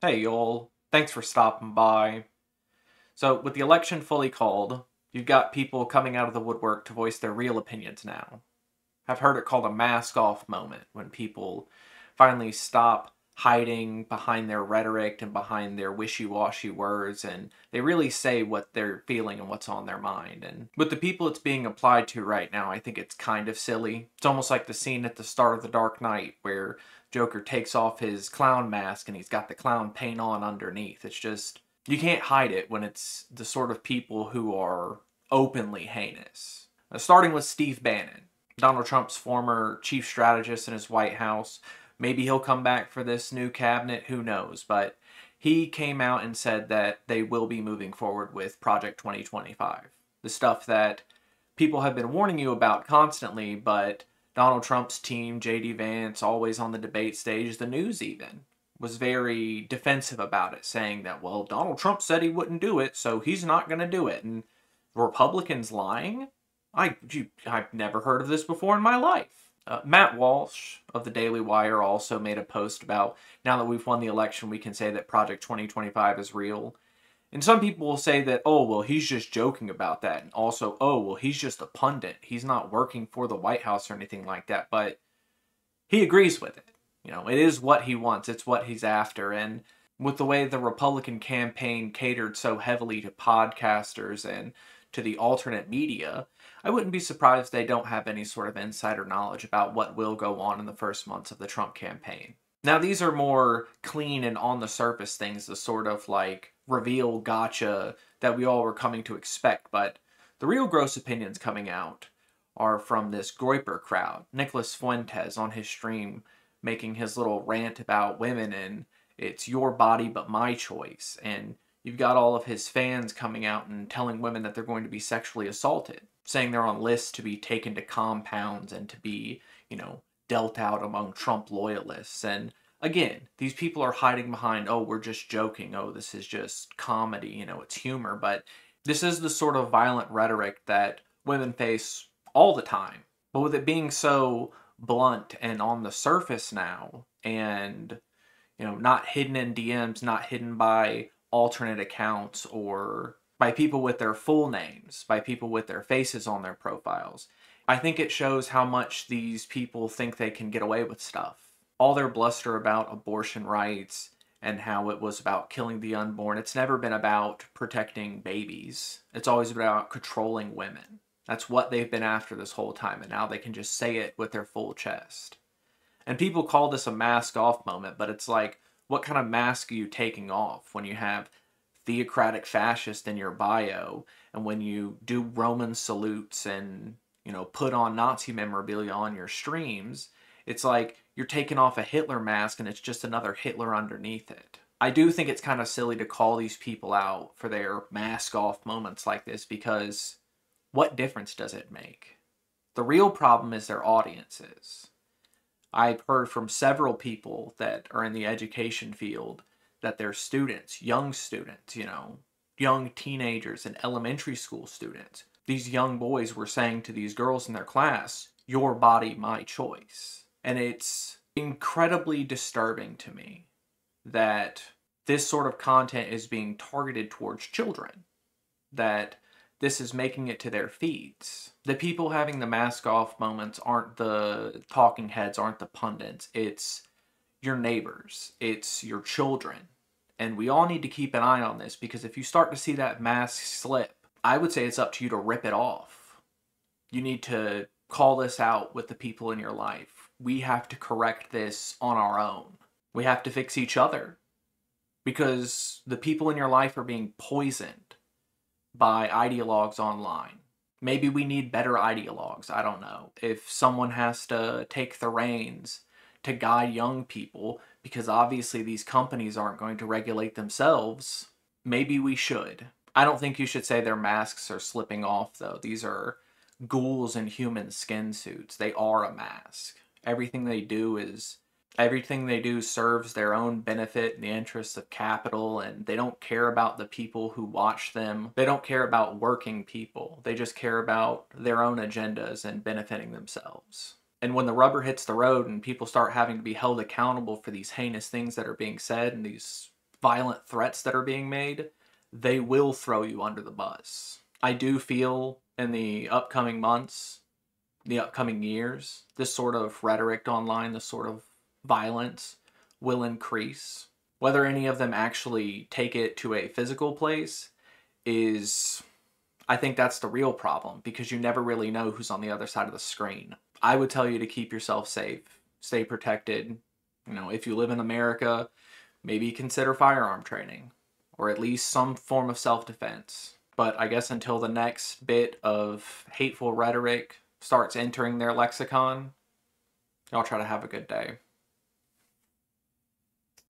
Hey y'all, thanks for stopping by. So, with the election fully called, you've got people coming out of the woodwork to voice their real opinions now. I've heard it called a mask off moment when people finally stop hiding behind their rhetoric and behind their wishy-washy words and they really say what they're feeling and what's on their mind. And with the people it's being applied to right now, I think it's kind of silly. It's almost like the scene at the start of The Dark Knight where Joker takes off his clown mask and he's got the clown paint on underneath. It's just, you can't hide it when it's the sort of people who are openly heinous. Starting with Steve Bannon, Donald Trump's former chief strategist in his White House. Maybe he'll come back for this new cabinet, who knows, but he came out and said that they will be moving forward with Project 2025. The stuff that people have been warning you about constantly, but Donald Trump's team, J.D. Vance, always on the debate stage, the news even, was very defensive about it, saying that, well, Donald Trump said he wouldn't do it, so he's not going to do it. And Republicans lying? I've never heard of this before in my life. Matt Walsh of the Daily Wire also made a post about, now that we've won the election, we can say that Project 2025 is real. And some people will say that, oh, well, he's just joking about that. And also, oh, well, he's just a pundit. He's not working for the White House or anything like that. But he agrees with it. You know, it is what he wants. It's what he's after. And with the way the Republican campaign catered so heavily to podcasters and to the alternate media, I wouldn't be surprised if they don't have any sort of insider knowledge about what will go on in the first months of the Trump campaign. Now, these are more clean and on the surface things, the sort of like reveal gotcha that we all were coming to expect, but the real gross opinions coming out are from this Groyper crowd. Nicholas Fuentes on his stream making his little rant about women and it's your body but my choice, and you've got all of his fans coming out and telling women that they're going to be sexually assaulted, saying they're on lists to be taken to compounds and to be, dealt out among Trump loyalists. And again, these people are hiding behind, oh, we're just joking, oh, this is just comedy, it's humor. But this is the sort of violent rhetoric that women face all the time. But with it being so blunt and on the surface now, and, not hidden in DMs, not hidden by alternate accounts or by people with their full names, by people with their faces on their profiles, I think it shows how much these people think they can get away with stuff. All their bluster about abortion rights and how it was about killing the unborn, it's never been about protecting babies. It's always been about controlling women. That's what they've been after this whole time, and now they can just say it with their full chest. And people call this a mask off moment, but it's like, what kind of mask are you taking off when you have theocratic fascist in your bio, and when you do Roman salutes and, put on Nazi memorabilia on your streams? It's like you're taking off a Hitler mask and it's just another Hitler underneath it. I do think it's kind of silly to call these people out for their mask off moments like this, because what difference does it make? The real problem is their audiences. I've heard from several people that are in the education field that their students, young teenagers and elementary school students, these young boys were saying to these girls in their class, your body, my choice. And it's incredibly disturbing to me that this sort of content is being targeted towards children, that this is making it to their feeds. The people having the mask off moments aren't the talking heads, aren't the pundits. It's your neighbors. It's your children. And we all need to keep an eye on this, because if you start to see that mask slip, I would say it's up to you to rip it off. You need to call this out with the people in your life. We have to correct this on our own. We have to fix each other, because the people in your life are being poisoned by ideologues online. Maybe we need better ideologues, I don't know. If someone has to take the reins to guide young people, because obviously these companies aren't going to regulate themselves, maybe we should. I don't think you should say their masks are slipping off, though. These are ghouls in human skin suits. They are a mask. Everything they do serves their own benefit in the interests of capital, and they don't care about the people who watch them. They don't care about working people. They just care about their own agendas and benefiting themselves. And when the rubber hits the road and people start having to be held accountable for these heinous things that are being said and these violent threats that are being made, they will throw you under the bus. I do feel in the upcoming months, the upcoming years, this sort of rhetoric online, this sort of violence will increase. Whether any of them actually take it to a physical place is, I think that's the real problem, because you never really know who's on the other side of the screen. I would tell you to keep yourself safe, stay protected. You know, if you live in America, maybe consider firearm training, or at least some form of self-defense. But I guess until the next bit of hateful rhetoric starts entering their lexicon, y'all try to have a good day.